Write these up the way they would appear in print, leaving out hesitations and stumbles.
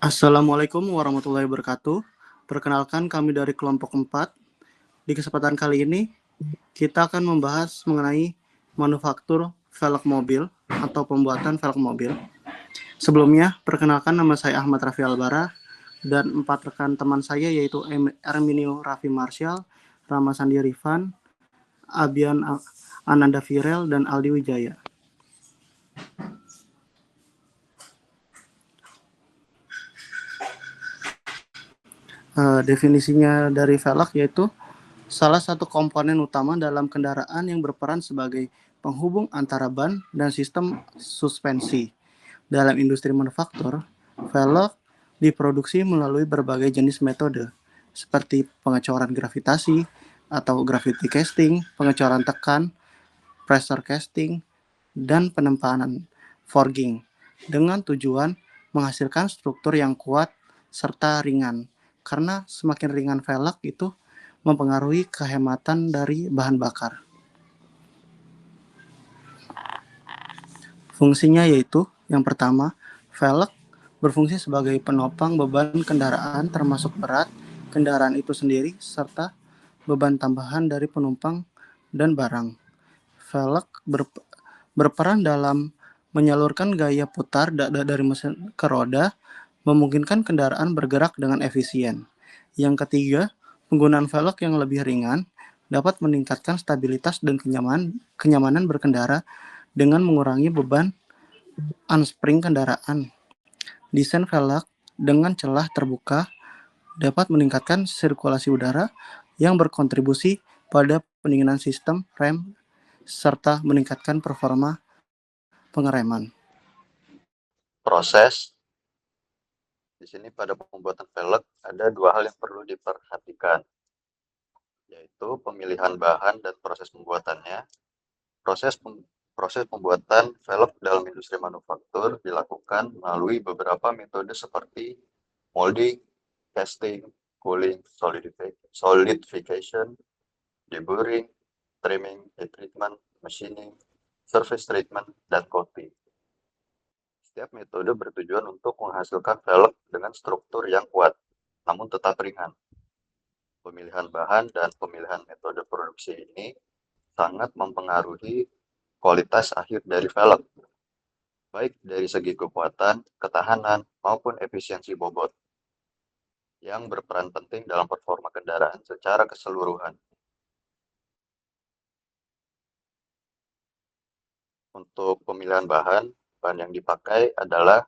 Assalamualaikum warahmatullahi wabarakatuh. Perkenalkan kami dari kelompok 4. Di kesempatan kali ini kita akan membahas mengenai manufaktur velg mobil atau pembuatan velg mobil. Sebelumnya, perkenalkan nama saya Ahmad Raffi Albara dan 4 rekan teman saya yaitu Erminio Raffi Marshall, Rama Sandi Rifan, Abian Ananda Virel, dan Aldi Wijaya. Definisinya dari velg yaitu salah satu komponen utama dalam kendaraan yang berperan sebagai penghubung antara ban dan sistem suspensi. Dalam industri manufaktur, velg diproduksi melalui berbagai jenis metode, seperti pengecoran gravitasi atau gravity casting, pengecoran tekan, pressure casting, dan penempaan forging, dengan tujuan menghasilkan struktur yang kuat serta ringan. Karena semakin ringan velg itu mempengaruhi kehematan dari bahan bakar. Fungsinya yaitu, yang pertama, velg berfungsi sebagai penopang beban kendaraan termasuk berat kendaraan itu sendiri serta beban tambahan dari penumpang dan barang. Velg berperan dalam menyalurkan gaya putar dari mesin ke roda, memungkinkan kendaraan bergerak dengan efisien. Yang ketiga, penggunaan velg yang lebih ringan dapat meningkatkan stabilitas dan kenyamanan berkendara dengan mengurangi beban unspring kendaraan. Desain velg dengan celah terbuka dapat meningkatkan sirkulasi udara yang berkontribusi pada pendinginan sistem rem serta meningkatkan performa pengereman. Proses di sini pada pembuatan velg ada dua hal yang perlu diperhatikan, yaitu pemilihan bahan dan proses pembuatannya. Proses pembuatan velg dalam industri manufaktur dilakukan melalui beberapa metode seperti molding, casting, cooling, solidification, deburring, trimming, heat treatment, machining, surface treatment, dan coating. Setiap metode bertujuan untuk menghasilkan velg dengan struktur yang kuat, namun tetap ringan. Pemilihan bahan dan pemilihan metode produksi ini sangat mempengaruhi kualitas akhir dari velg, baik dari segi kekuatan, ketahanan, maupun efisiensi bobot, yang berperan penting dalam performa kendaraan secara keseluruhan. Untuk pemilihan bahan yang dipakai adalah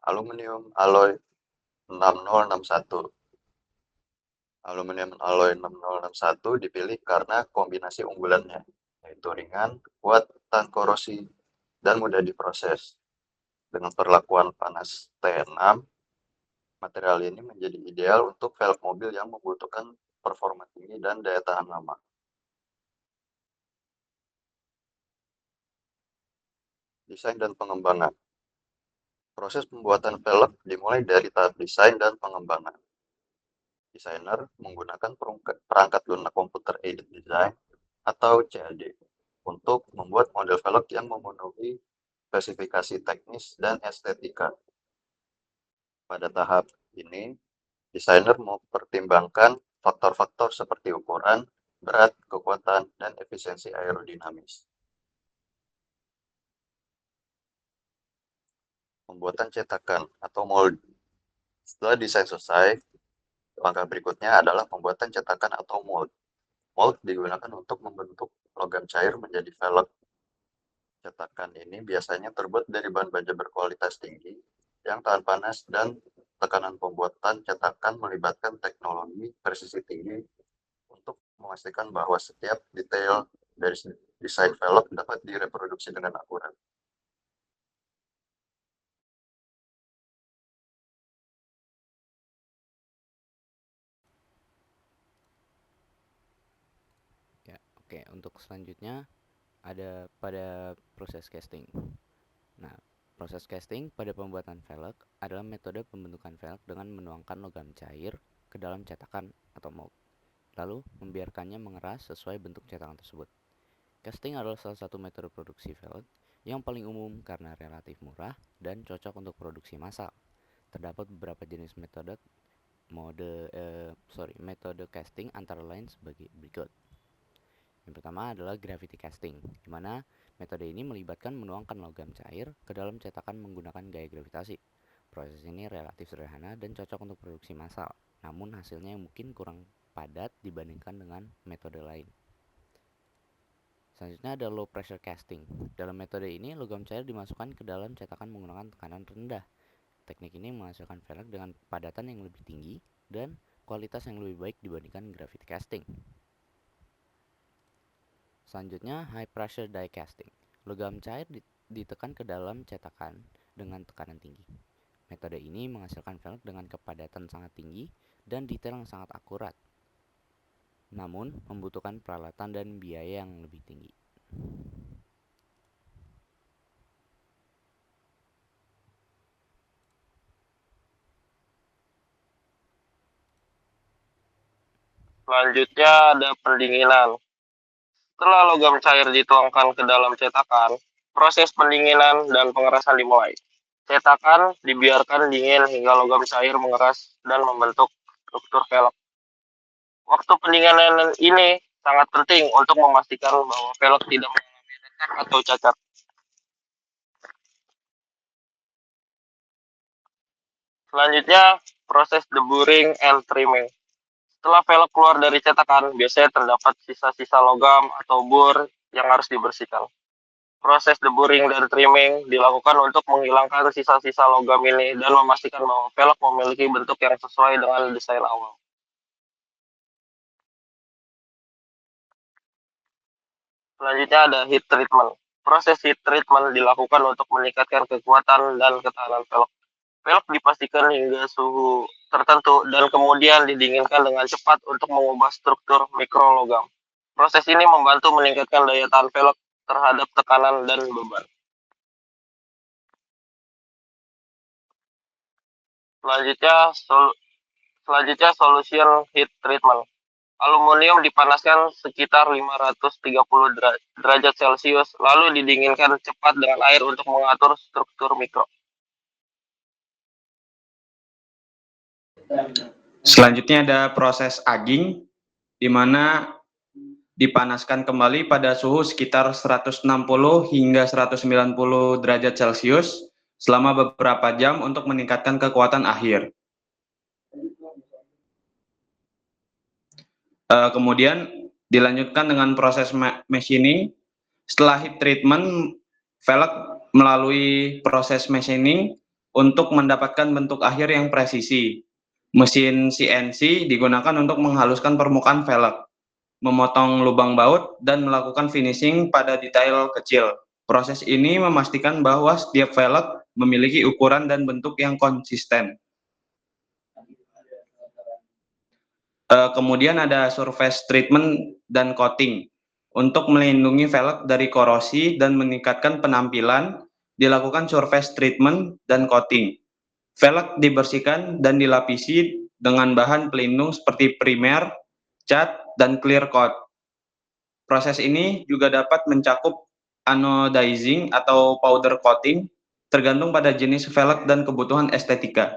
aluminium alloy 6061. Aluminium alloy 6061 dipilih karena kombinasi unggulannya, yaitu ringan, kuat, tahan korosi, dan mudah diproses. Dengan perlakuan panas T6, material ini menjadi ideal untuk velg mobil yang membutuhkan performa tinggi dan daya tahan lama. Desain dan pengembangan. Proses pembuatan velg dimulai dari tahap desain dan pengembangan. Desainer menggunakan perangkat lunak komputer aided design atau CAD untuk membuat model velg yang memenuhi spesifikasi teknis dan estetika. Pada tahap ini, desainer mempertimbangkan faktor-faktor seperti ukuran, berat, kekuatan, dan efisiensi aerodinamis. Pembuatan cetakan atau mold. Setelah desain selesai, langkah berikutnya adalah pembuatan cetakan atau mold. Mold digunakan untuk membentuk logam cair menjadi velg. Cetakan ini biasanya terbuat dari bahan baja berkualitas tinggi yang tahan panas, dan tekanan pembuatan cetakan melibatkan teknologi presisi tinggi untuk memastikan bahwa setiap detail dari desain velg dapat direproduksi dengan akurat. Ya, oke. Untuk selanjutnya ada pada proses casting. Nah, proses casting pada pembuatan velg adalah metode pembentukan velg dengan menuangkan logam cair ke dalam cetakan atau mold, lalu membiarkannya mengeras sesuai bentuk cetakan tersebut. Casting adalah salah satu metode produksi velg yang paling umum karena relatif murah dan cocok untuk produksi massal. Terdapat beberapa jenis metode casting antara lain sebagai berikut. Yang pertama adalah gravity casting, di mana metode ini melibatkan menuangkan logam cair ke dalam cetakan menggunakan gaya gravitasi. Proses ini relatif sederhana dan cocok untuk produksi massal, namun hasilnya mungkin kurang padat dibandingkan dengan metode lain. Selanjutnya ada low pressure casting. Dalam metode ini, logam cair dimasukkan ke dalam cetakan menggunakan tekanan rendah. Teknik ini menghasilkan velg dengan padatan yang lebih tinggi dan kualitas yang lebih baik dibandingkan gravity casting. Selanjutnya, high pressure die casting. Logam cair ditekan ke dalam cetakan dengan tekanan tinggi. Metode ini menghasilkan velg dengan kepadatan sangat tinggi dan detail yang sangat akurat, namun membutuhkan peralatan dan biaya yang lebih tinggi. Selanjutnya ada pendinginan. Setelah logam cair dituangkan ke dalam cetakan, proses pendinginan dan pengerasan dimulai. Cetakan dibiarkan dingin hingga logam cair mengeras dan membentuk struktur velg. Waktu pendinginan ini sangat penting untuk memastikan bahwa velg tidak mengalami retak atau cacat. Selanjutnya, proses deburring and trimming. Setelah velg keluar dari cetakan, biasanya terdapat sisa-sisa logam atau bur yang harus dibersihkan. Proses deburring dan trimming dilakukan untuk menghilangkan sisa-sisa logam ini dan memastikan bahwa velg memiliki bentuk yang sesuai dengan desain awal. Selanjutnya ada heat treatment. Proses heat treatment dilakukan untuk meningkatkan kekuatan dan ketahanan velg. Velg dipastikan hingga suhu tertentu dan kemudian didinginkan dengan cepat untuk mengubah struktur mikrologam. Proses ini membantu meningkatkan daya tahan velg terhadap tekanan dan beban. Selanjutnya solution heat treatment. Aluminium dipanaskan sekitar 530 derajat Celcius, lalu didinginkan cepat dengan air untuk mengatur struktur mikro. Selanjutnya ada proses aging, di mana dipanaskan kembali pada suhu sekitar 160 hingga 190 derajat Celcius selama beberapa jam untuk meningkatkan kekuatan akhir. Kemudian dilanjutkan dengan proses machining. Setelah heat treatment, velg melalui proses machining untuk mendapatkan bentuk akhir yang presisi. Mesin CNC digunakan untuk menghaluskan permukaan velg, memotong lubang baut, dan melakukan finishing pada detail kecil. Proses ini memastikan bahwa setiap velg memiliki ukuran dan bentuk yang konsisten. Kemudian ada surface treatment dan coating. Untuk melindungi velg dari korosi dan meningkatkan penampilan, dilakukan surface treatment dan coating. Velg dibersihkan dan dilapisi dengan bahan pelindung seperti primer, cat, dan clear coat. Proses ini juga dapat mencakup anodizing atau powder coating, tergantung pada jenis velg dan kebutuhan estetika.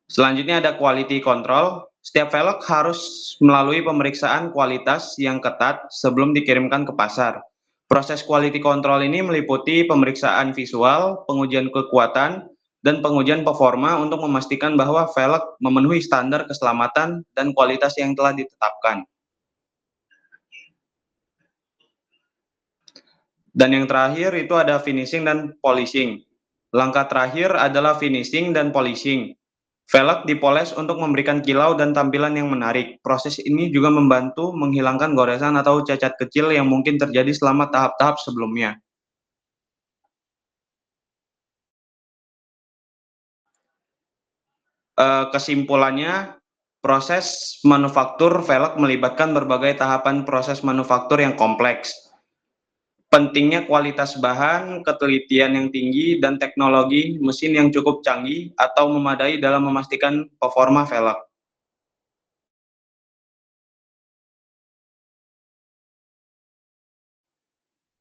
Selanjutnya ada quality control. Setiap velg harus melalui pemeriksaan kualitas yang ketat sebelum dikirimkan ke pasar. Proses quality control ini meliputi pemeriksaan visual, pengujian kekuatan, dan pengujian performa untuk memastikan bahwa velg memenuhi standar keselamatan dan kualitas yang telah ditetapkan. Dan yang terakhir itu ada finishing dan polishing. Langkah terakhir adalah finishing dan polishing. Velg dipoles untuk memberikan kilau dan tampilan yang menarik. Proses ini juga membantu menghilangkan goresan atau cacat kecil yang mungkin terjadi selama tahap-tahap sebelumnya. Kesimpulannya, proses manufaktur velg melibatkan berbagai tahapan proses manufaktur yang kompleks. Pentingnya kualitas bahan, ketelitian yang tinggi, dan teknologi mesin yang cukup canggih atau memadai dalam memastikan performa velg.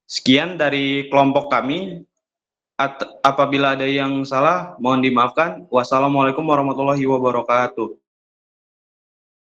Sekian dari kelompok kami. Apabila ada yang salah, mohon dimaafkan. Wassalamualaikum warahmatullahi wabarakatuh.